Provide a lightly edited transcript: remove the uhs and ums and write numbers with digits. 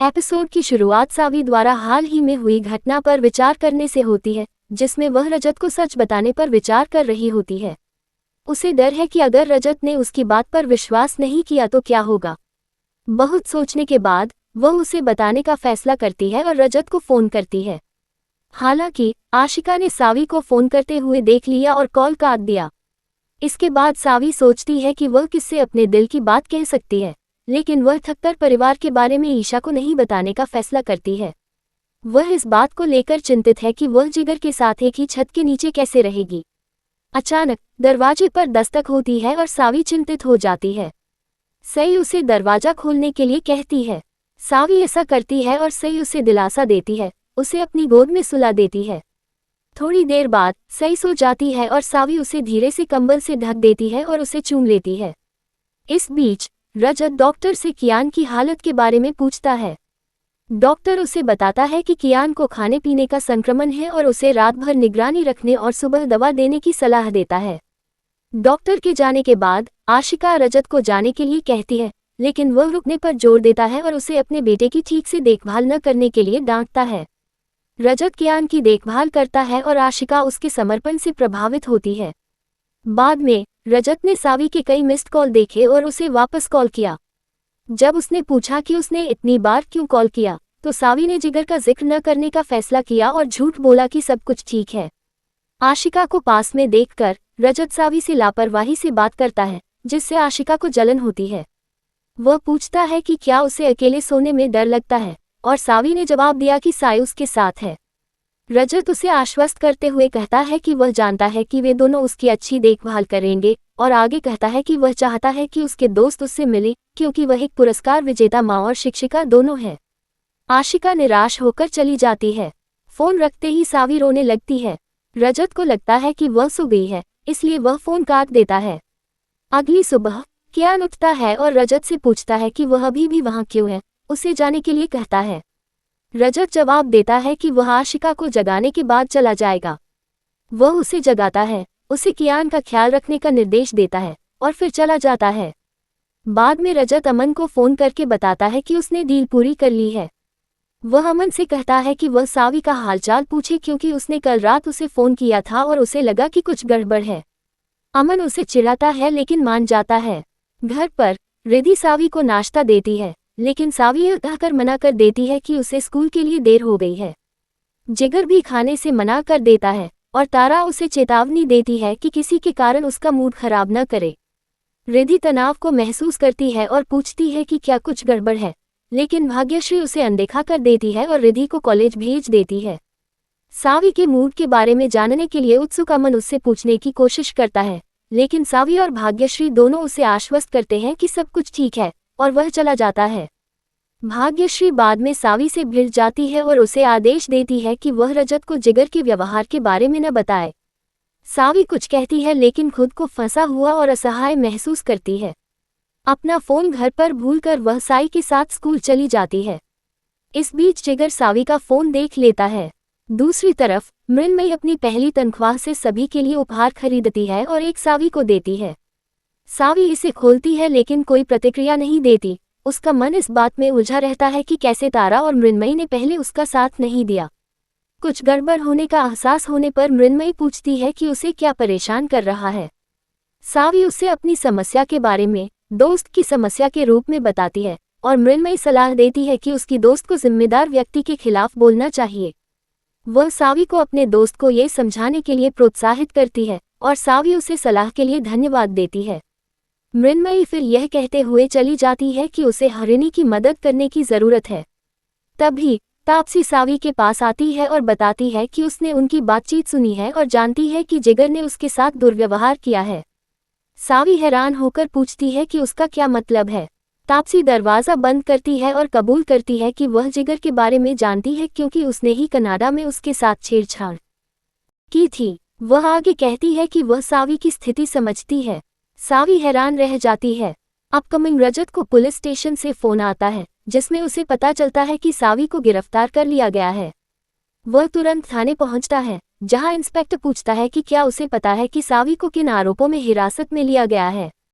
Episode की शुरुआत सावी द्वारा हाल ही में हुई घटना पर विचार करने से होती है, जिसमें वह रजत को सच बताने पर विचार कर रही होती है। उसे डर है कि अगर रजत ने उसकी बात पर विश्वास नहीं किया तो क्या होगा। बहुत सोचने के बाद वह उसे बताने का फैसला करती है और रजत को फोन करती है। हालांकि आशिका ने सावी को फोन करते हुए देख लिया और कॉल काट दिया। इसके बाद सावी सोचती है कि वह किससे अपने दिल की बात कह सकती है, लेकिन वह थककर परिवार के बारे में ईशा को नहीं बताने का फैसला करती है। वह इस बात को लेकर चिंतित है कि वह जिगर के साथ एक ही छत के नीचे कैसे रहेगी। अचानक दरवाजे पर दस्तक होती है और सावी चिंतित हो जाती है। सई उसे दरवाजा खोलने के लिए कहती है। सावी ऐसा करती है और सई उसे दिलासा देती है, उसे अपनी गोद में सुला देती है। थोड़ी देर बाद सई सो जाती है और सावी उसे धीरे से कंबल से ढक देती है और उसे चूम लेती है। इस बीच रजत डॉक्टर से कियान की हालत के बारे में पूछता है। डॉक्टर उसे बताता है कि कियान को खाने पीने का संक्रमण है और उसे रात भर निगरानी रखने और सुबह दवा देने की सलाह देता है। डॉक्टर के जाने के बाद आशिका रजत को जाने के लिए कहती है, लेकिन वह रुकने पर जोर देता है और उसे अपने बेटे की ठीक से देखभाल न करने के लिए डांटता है। रजत कियान की देखभाल करता है और आशिका उसके समर्पण से प्रभावित होती है। बाद में रजत ने सावी के कई मिस्ड कॉल देखे और उसे वापस कॉल किया। जब उसने पूछा कि उसने इतनी बार क्यों कॉल किया, तो सावी ने जिगर का जिक्र न करने का फैसला किया और झूठ बोला कि सब कुछ ठीक है। आशिका को पास में देखकर रजत सावी से लापरवाही से बात करता है, जिससे आशिका को जलन होती है। वह पूछता है कि क्या उसे अकेले सोने में डर लगता है, और सावी ने जवाब दिया कि साई उसके साथ है। रजत उसे आश्वस्त करते हुए कहता है कि वह जानता है कि वे दोनों उसकी अच्छी देखभाल करेंगे, और आगे कहता है कि वह चाहता है कि उसके दोस्त उससे मिले, क्योंकि वह एक पुरस्कार विजेता माँ और शिक्षिका दोनों है। आशिका निराश होकर चली जाती है। फोन रखते ही सावी रोने लगती है। रजत को लगता है कि वह सो गई है, इसलिए वह फोन काट देता है। अगली सुबह कियान उठता है और रजत से पूछता है कि वह अभी भी वहाँ क्यों है। उसे जाने के लिए कहता है। रजत जवाब देता है कि वह आशिका को जगाने के बाद चला जाएगा। वह उसे जगाता है, उसे कियान का ख्याल रखने का निर्देश देता है और फिर चला जाता है। बाद में रजत अमन को फोन करके बताता है कि उसने डील पूरी कर ली है। वह अमन से कहता है कि वह सावी का हालचाल पूछे, क्योंकि उसने कल रात उसे फोन किया था और उसे लगा कि कुछ गड़बड़ है। अमन उसे चिढ़ाता है लेकिन मान जाता है। घर पर रिद्धि सावी को नाश्ता देती है, लेकिन सावी यह कहकर मना कर देती है कि उसे स्कूल के लिए देर हो गई है। जिगर भी खाने से मना कर देता है और तारा उसे चेतावनी देती है कि किसी के कारण उसका मूड खराब न करे। रिद्धि तनाव को महसूस करती है और पूछती है कि क्या कुछ गड़बड़ है, लेकिन भाग्यश्री उसे अनदेखा कर देती है और रिद्धि को कॉलेज भेज देती है। सावी के मूड के बारे में जानने के लिए उत्सुक अमन उससे पूछने की कोशिश करता है, लेकिन सावी और भाग्यश्री दोनों उसे आश्वस्त करते हैं कि सब कुछ ठीक है और वह चला जाता है। भाग्यश्री बाद में सावी से भिड़ जाती है और उसे आदेश देती है कि वह रजत को जिगर के व्यवहार के बारे में न बताए। सावी कुछ कहती है लेकिन खुद को फंसा हुआ और असहाय महसूस करती है। अपना फोन घर पर भूलकर वह साई के साथ स्कूल चली जाती है। इस बीच जिगर सावी का फोन देख लेता है। दूसरी तरफ मृण्मयी अपनी पहली तनख्वाह से सभी के लिए उपहार खरीदती है और एक सावी को देती है। सावी इसे खोलती है लेकिन कोई प्रतिक्रिया नहीं देती। उसका मन इस बात में उलझा रहता है कि कैसे तारा और मृण्मयी ने पहले उसका साथ नहीं दिया। कुछ गड़बड़ होने का एहसास होने पर मृण्मयी पूछती है कि उसे क्या परेशान कर रहा है। सावी उसे अपनी समस्या के बारे में दोस्त की समस्या के रूप में बताती है और मृण्मयी सलाह देती है कि उसकी दोस्त को जिम्मेदार व्यक्ति के खिलाफ बोलना चाहिए। वह सावी को अपने दोस्त को ये समझाने के लिए प्रोत्साहित करती है और सावी उसे सलाह के लिए धन्यवाद देती है। मृण्मयी फिर यह कहते हुए चली जाती है कि उसे हरिणी की मदद करने की जरूरत है। तभी तापसी सावी के पास आती है और बताती है कि उसने उनकी बातचीत सुनी है और जानती है कि जिगर ने उसके साथ दुर्व्यवहार किया है। सावी हैरान होकर पूछती है कि उसका क्या मतलब है। तापसी दरवाज़ा बंद करती है और कबूल करती है कि वह जिगर के बारे में जानती है, क्योंकि उसने ही कनाडा में उसके साथ छेड़छाड़ की थी। वह आगे कहती है कि वह सावी की स्थिति समझती है। सावी हैरान रह जाती है। अपकमिंग रजत को पुलिस स्टेशन से फोन आता है, जिसमें उसे पता चलता है कि सावी को गिरफ्तार कर लिया गया है। वह तुरंत थाने पहुंचता है, जहां इंस्पेक्टर पूछता है कि क्या उसे पता है कि सावी को किन आरोपों में हिरासत में लिया गया है।